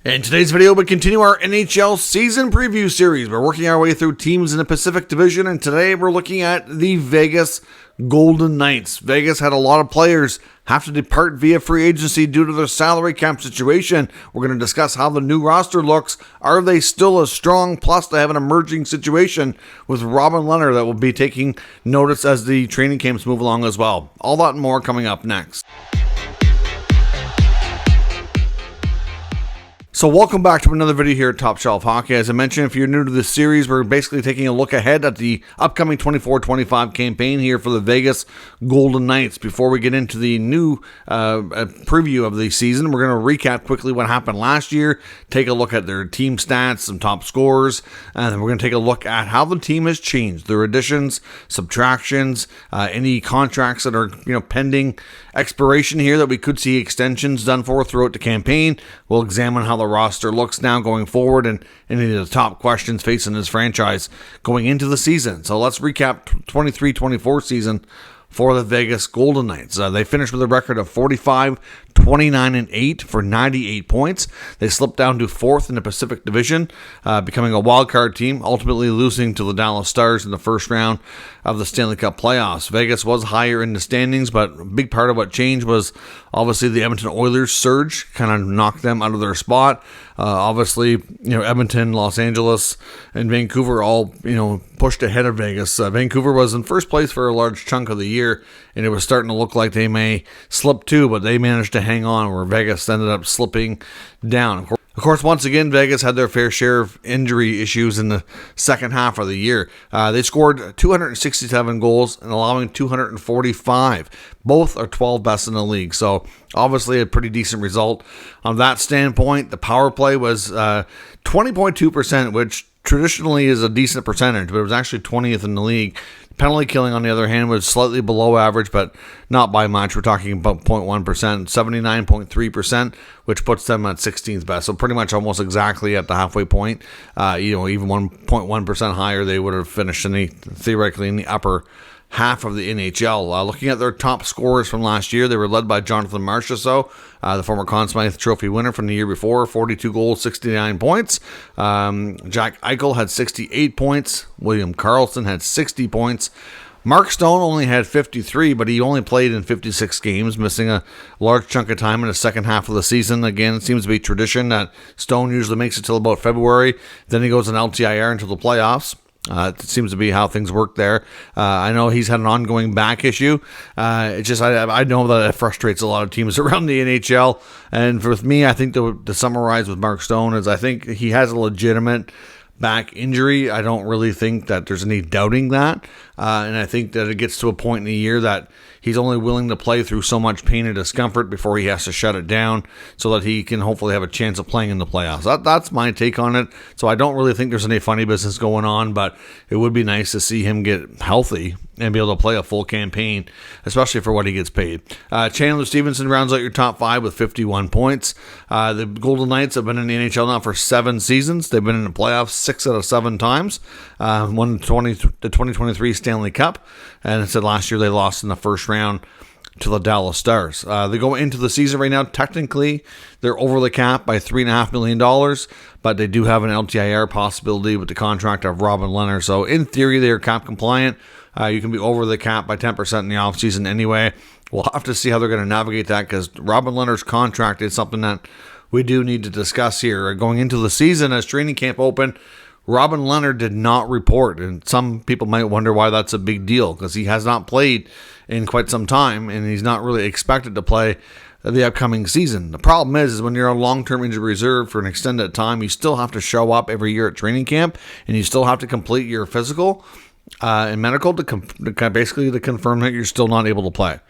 In today's video, we continue our NHL season preview series. We're working our way through teams in the Pacific Division, and today we're looking at the Vegas Golden Knights. Vegas had a lot of players have to depart via free agency due to their salary cap situation. We're going to discuss how the new roster looks. Are they still as strong? Plus, they have an emerging situation with Robin Lehner that will be taking notice as the training camps move along as well. All that and more coming up next. So welcome back to another video here at Top Shelf Hockey. As I mentioned, if you're new to this series, we're basically taking a look ahead at the upcoming 24-25 campaign here for the Vegas Golden Knights. Before we get into the new preview of the season, we're going to recap quickly what happened last year, take a look at their team stats, some top scores, and then we're going to take a look at how the team has changed, their additions, subtractions, any contracts that are pending expiration here that we could see extensions done for throughout the campaign. We'll examine how the roster looks now going forward and any of the top questions facing this franchise going into the season. So let's recap 23-24 season for the Vegas Golden Knights. They finished with a record of 45-29-8 for 98 points. They slipped down to 4th in the Pacific Division, becoming a wild card team, ultimately losing to the Dallas Stars in the first round of the Stanley Cup playoffs. Vegas was higher in the standings, but a big part of what changed was obviously the Edmonton Oilers surge, kind of knocked them out of their spot. Obviously, Edmonton, Los Angeles, and Vancouver all, pushed ahead of Vegas. Vancouver was in first place for a large chunk of the year, and it was starting to look like they may slip too, but they managed to hang on where Vegas ended up slipping down. Of course, once again, Vegas had their fair share of injury issues in the second half of the year. They scored 267 goals and allowing 245. Both are 12 best in the league, so obviously a pretty decent result. On that standpoint, the power play was 20.2%, which traditionally is a decent percentage, but it was actually 20th in the league. Penalty killing, on the other hand, was slightly below average, but not by much. We're talking about 0.1%, 79.3%, which puts them at 16th best. So pretty much almost exactly at the halfway point. Even 1.1% higher, they would have finished theoretically in the upper half of the NHL. Looking at their top scorers from last year, they were led by Jonathan Marchessault, the former Conn Smythe Trophy winner from the year before, 42 goals, 69 points. Jack Eichel had 68 points. William Karlsson had 60 points. Mark Stone only had 53, but he only played in 56 games, missing a large chunk of time in the second half of the season. Again, it seems to be tradition that Stone usually makes it till about February. Then he goes on LTIR until the playoffs. It seems to be how things work there. I know he's had an ongoing back issue. It's just I know that it frustrates a lot of teams around the NHL. And for me, I think to summarize with Mark Stone is I think he has a legitimate back injury. I don't really think that there's any doubting that. And I think that it gets to a point in the year that he's only willing to play through so much pain and discomfort before he has to shut it down so that he can hopefully have a chance of playing in the playoffs. That's my take on it. So I don't really think there's any funny business going on, but it would be nice to see him get healthy and be able to play a full campaign, especially for what he gets paid. Chandler Stevenson rounds out your top 5 with 51 points. The Golden Knights have been in the NHL now for 7 seasons. They've been in the playoffs 6 out of 7 times. Won the 2023 Stanley Cup, and it said last year they lost in the first round to the Dallas Stars. They go into the season right now. Technically, they're over the cap by $3.5 million, but they do have an LTIR possibility with the contract of Robin Lehner. So in theory, they are cap compliant. You can be over the cap by 10% in the offseason anyway. We'll have to see how they're going to navigate that because Robin Lehner's contract is something that we do need to discuss here. Going into the season, as training camp opened, Robin Lehner did not report, and some people might wonder why that's a big deal because he has not played in quite some time, and he's not really expected to play the upcoming season. The problem is when you're on long-term injury reserve for an extended time, you still have to show up every year at training camp, and you still have to complete your physical and medical to confirm that you're still not able to play,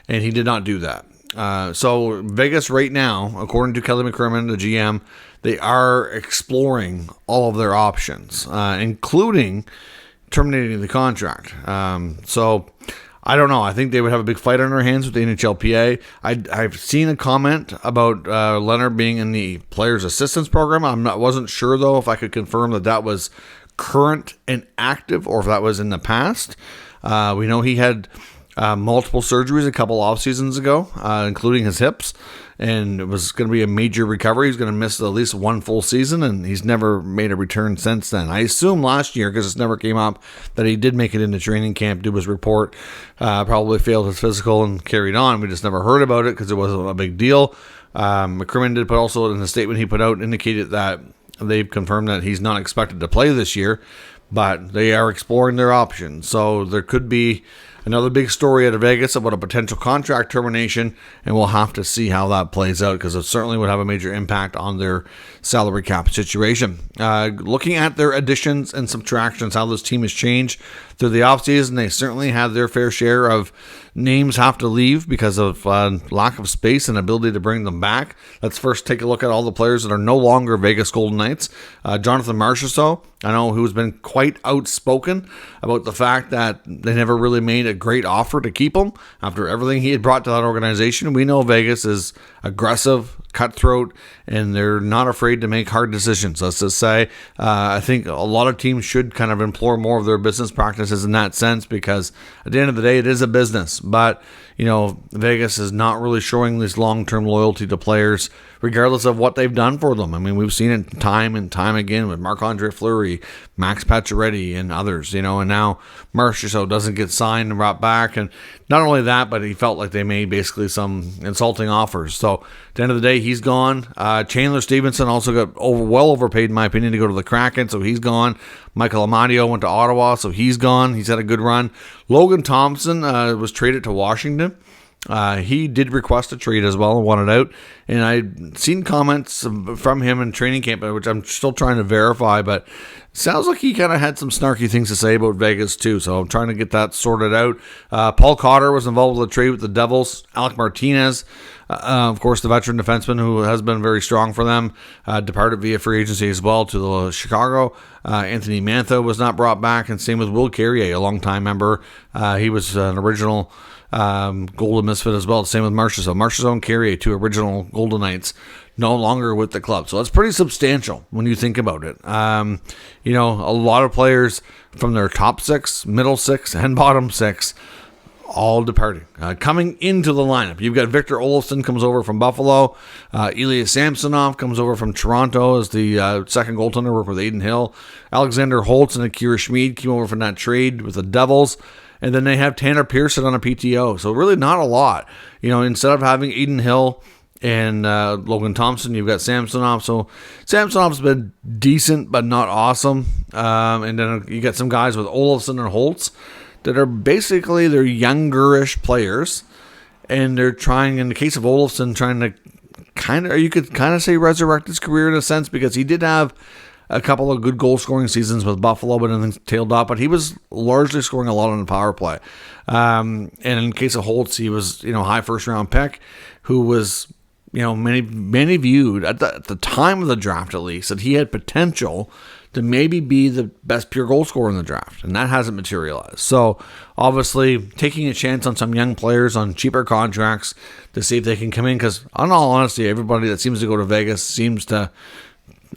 and he did not do that. So Vegas right now, according to Kelly McCrimmon, the GM, they are exploring all of their options, including terminating the contract. So I don't know. I think they would have a big fight on their hands with the NHLPA. I've seen a comment about Lehner being in the Players Assistance Program. Wasn't sure, though, if I could confirm that was current and active or if that was in the past. We know he had multiple surgeries a couple off seasons ago, including his hips, and it was going to be a major recovery. He's going to miss at least one full season, and he's never made a return since then. I assume last year, because it never came up, that he did make it into training camp, do his report, probably failed his physical and carried on. We just never heard about it because it wasn't a big deal. McCrimmon did, but also in the statement he put out indicated that they've confirmed that he's not expected to play this year, but they are exploring their options. So there could be another big story out of Vegas about a potential contract termination, and we'll have to see how that plays out because it certainly would have a major impact on their salary cap situation. Looking at their additions and subtractions, how this team has changed through the offseason, they certainly have their fair share of names have to leave because of lack of space and ability to bring them back. Let's first take a look at all the players that are no longer Vegas Golden Knights. Jonathan Marchessault, I know, who's been quite outspoken about the fact that they never really made a great offer to keep him after everything he had brought to that organization. We know Vegas is aggressive, cutthroat, and they're not afraid to make hard decisions. Let's just say, I think a lot of teams should kind of implore more of their business practices in that sense, because at the end of the day, it is a business. But, Vegas is not really showing this long-term loyalty to players, regardless of what they've done for them. I mean, we've seen it time and time again with Marc-Andre Fleury, Max Pacioretty, and others, and now Marchessault doesn't get signed and brought back. And not only that, but he felt like they made basically some insulting offers. So at the end of the day, he's gone. Chandler Stevenson also got well overpaid, in my opinion, to go to the Kraken, so he's gone. Michael Amadio went to Ottawa, so he's gone. He's had a good run. Logan Thompson was traded to Washington. He did request a trade as well and wanted out. And I'd seen comments from him in training camp, which I'm still trying to verify, but it sounds like he kind of had some snarky things to say about Vegas too. So I'm trying to get that sorted out. Paul Cotter was involved with the trade with the Devils. Alec Martinez, of course, the veteran defenseman who has been very strong for them, departed via free agency as well to the Chicago. Anthony Mantha was not brought back, and same with Will Carrier, a longtime member. He was an original Golden Misfit as well. Same with Marchessault. Marchessault and Carrier, two original Golden Knights, no longer with the club. So that's pretty substantial when you think about it. A lot of players from their top six, middle six, and bottom six all departing. Coming into the lineup, you've got Victor Olofsson comes over from Buffalo. Ilya Samsonov comes over from Toronto as the second goaltender, work with Adin Hill. Alexander Holtz and Akira Schmid came over from that trade with the Devils. And then they have Tanner Pearson on a PTO. So really not a lot. Instead of having Adin Hill and Logan Thompson, you've got Samsonov. So Samsonov's been decent, but not awesome. And then you got some guys with Olofsson and Holtz that are basically, they're youngerish players. And they're trying, in the case of Olofsson, trying to you could kind of say resurrect his career in a sense, because he did have a couple of good goal-scoring seasons with Buffalo, but then tailed off. But he was largely scoring a lot on the power play. And in the case of Holtz, he was, high first-round pick, who was, many viewed, at the time of the draft at least, that he had potential to maybe be the best pure goal scorer in the draft. And that hasn't materialized. So, obviously, taking a chance on some young players on cheaper contracts to see if they can come in, because, in all honesty, everybody that seems to go to Vegas seems to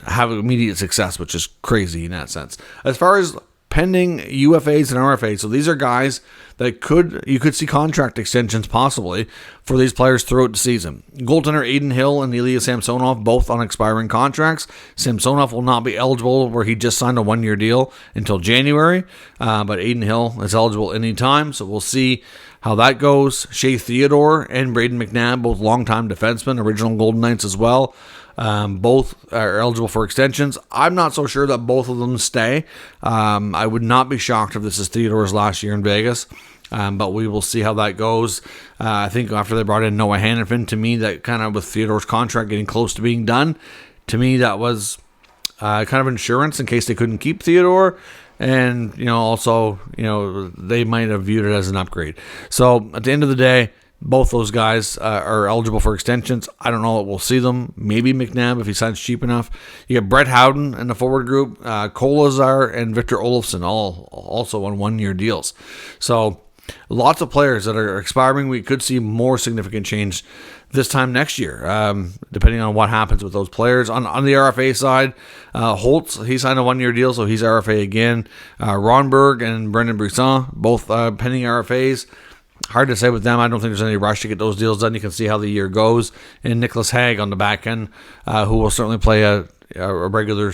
have immediate success, which is crazy in that sense. As far as pending UFAs and RFAs, so these are guys that you could see contract extensions possibly for these players throughout the season. Goaltender Adin Hill and Ilya Samsonov, both on expiring contracts. Samsonov will not be eligible, where he just signed a one-year deal, until January, but Adin Hill is eligible anytime, so we'll see how that goes. Shea Theodore and Braden McNabb, both longtime defensemen, original Golden Knights as well. Both are eligible for extensions. I'm not so sure that both of them stay. I would not be shocked if this is Theodore's last year in Vegas, but we will see how that goes. I think after they brought in Noah Hannafin, to me, that kind of with Theodore's contract getting close to being done, to me that was kind of insurance in case they couldn't keep Theodore. And, also, they might have viewed it as an upgrade. So at the end of the day, both those guys are eligible for extensions. I don't know that we'll see them. Maybe McNabb if he signs cheap enough. You got Brett Howden in the forward group, Kolazar and Victor Olofsson, all also on one-year deals. So lots of players that are expiring. We could see more significant change this time next year, depending on what happens with those players. On the RFA side, Holtz, he signed a one-year deal, so he's RFA again. Ronberg and Brendan Brisson, both pending RFAs. hard to say with them. I don't think there's any rush to get those deals done. You can see how the year goes. And Nicholas Hague on the back end, who will certainly play a regular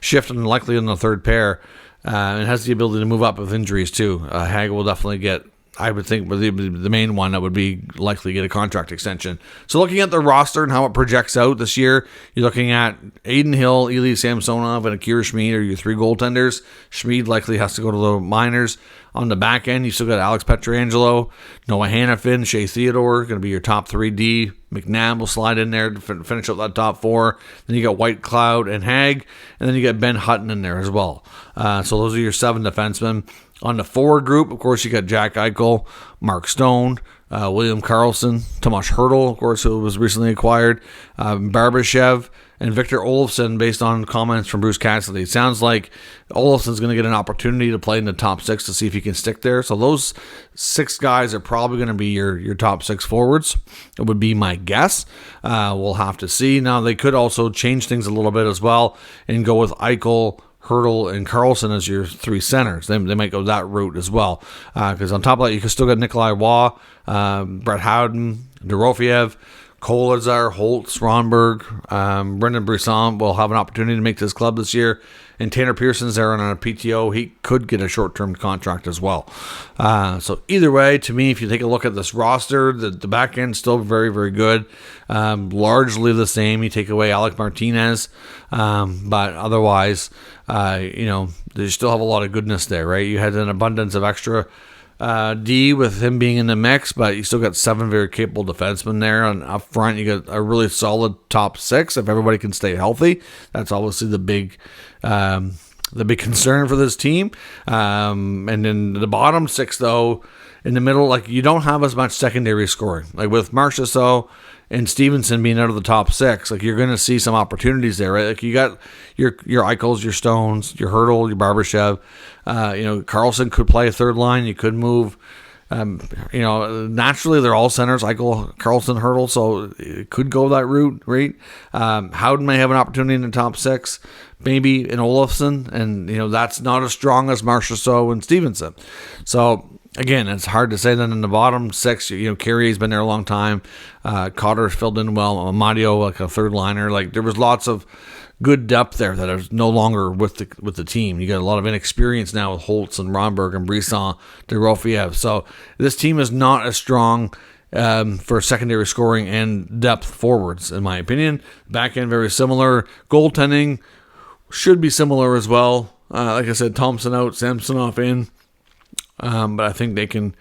shift and likely in the third pair, and has the ability to move up with injuries too. Hague will definitely get, I would think, the main one that would be likely get a contract extension. So looking at the roster and how it projects out this year, you're looking at Aiden Hill, Eli Samsonov, and Akira Schmid are your three goaltenders. Schmid likely has to go to the minors. On the back end, you still got Alex Pietrangelo, Noah Hannafin, Shea Theodore, going to be your top 3D. McNabb will slide in there to finish up that top four. Then you got White Cloud and Hague, and then you got Ben Hutton in there as well. So those are your 7 defensemen. On the forward group, of course, you got Jack Eichel, Mark Stone, William Karlsson, Tomas Hertl, of course, who was recently acquired, Barbashev, and Victor Olofsson, based on comments from Bruce Cassidy. It sounds like Olofsson's going to get an opportunity to play in the top 6 to see if he can stick there. So those 6 guys are probably going to be your top 6 forwards. It would be my guess. We'll have to see. Now, they could also change things a little bit as well and go with Eichel, Hertl, and Karlsson as your 3 centers. They might go that route as well. Because on top of that, you can still got Nikolai Waugh, Brett Howden, Dorofiev, Kolazar, Holtz, Ronberg, Brendan Brisson will have an opportunity to make this club this year. And Tanner Pearson's there on a PTO. He could get a short-term contract as well. So either way, to me, if you take a look at this roster, the back end's still very, very good. Largely the same. You take away Alec Martinez. But otherwise, they still have a lot of goodness there, right? You had an abundance of extra D with him being in the mix, but you still got 7 very capable defensemen there. And up front, you got a really solid top 6 if everybody can stay healthy. That's obviously the big concern for this team. And then the bottom 6, though, in the middle, like, you don't have as much secondary scoring. Like with Marchessault and Stevenson being out of the top 6, like, you're going to see some opportunities there, right? Like, you got your Eichels, your Stones, your Hertl, your Barbashev. Karlsson could play a third line. You could move. Naturally, they're all centers, Eichel, Karlsson, Hertl, so it could go that route, right? Howden may have an opportunity in the top 6, maybe in Olofsson, and, that's not as strong as Marchessault and Stevenson. So, again, it's hard to say. Then in the bottom 6, Carey's been there a long time. Cotter's filled in well. Amadio, like a third liner. Like, there was lots of good depth there that is no longer with the team. You got a lot of inexperience now with Holtz and Ronberg and Brisson, Dorofiev. So this team is not as strong for secondary scoring and depth forwards, in my opinion. Back end very similar. Goaltending should be similar as well. Like I said, Thompson out, Samsonov in. But I think they can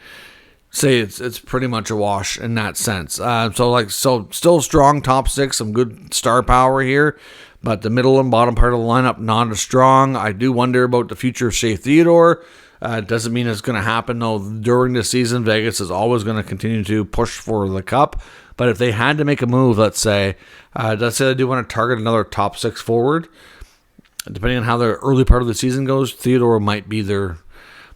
say it's pretty much a wash in that sense. So still strong top 6, some good star power here, but the middle and bottom part of the lineup not as strong. I do wonder about the future of Shea Theodore. It doesn't mean it's going to happen though. During the season, Vegas is always going to continue to push for the cup. But if they had to make a move, let's say they do want to target another top 6 forward, depending on how the early part of the season goes, Theodore might be their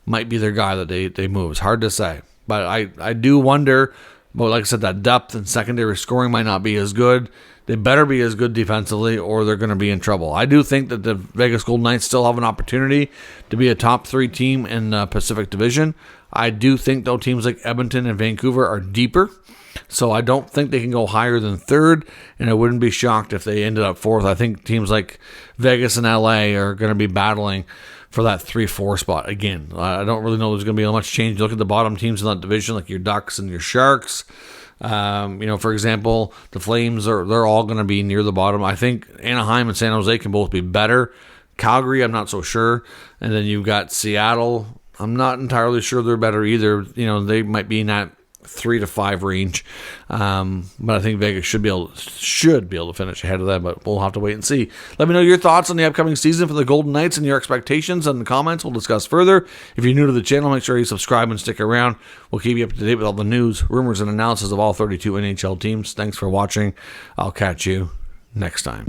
guy that they move. It's hard to say. But I do wonder, but like I said, that depth and secondary scoring might not be as good. They better be as good defensively or they're going to be in trouble. I do think that the Vegas Golden Knights still have an opportunity to be a top 3 team in the Pacific Division. I do think, though, teams like Edmonton and Vancouver are deeper. So I don't think they can go higher than 3rd, and I wouldn't be shocked if they ended up 4th. I think teams like Vegas and LA are going to be battling for that 3-4 spot. Again, I don't really know there's going to be much change. Look at the bottom teams in that division, like your Ducks and your Sharks. For example, the Flames they're all going to be near the bottom. I think Anaheim and San Jose can both be better. Calgary, I'm not so sure. And then you've got Seattle. I'm not entirely sure they're better either. They might be in that 3 to 5 range. But I think Vegas should be able to finish ahead of them, but we'll have to wait and see. Let me know your thoughts on the upcoming season for the Golden Knights and your expectations in the comments. We'll discuss further. If you're new to the channel, make sure you subscribe and stick around. We'll keep you up to date with all the news, rumors, and analysis of all 32 NHL teams. Thanks for watching. I'll catch you next time.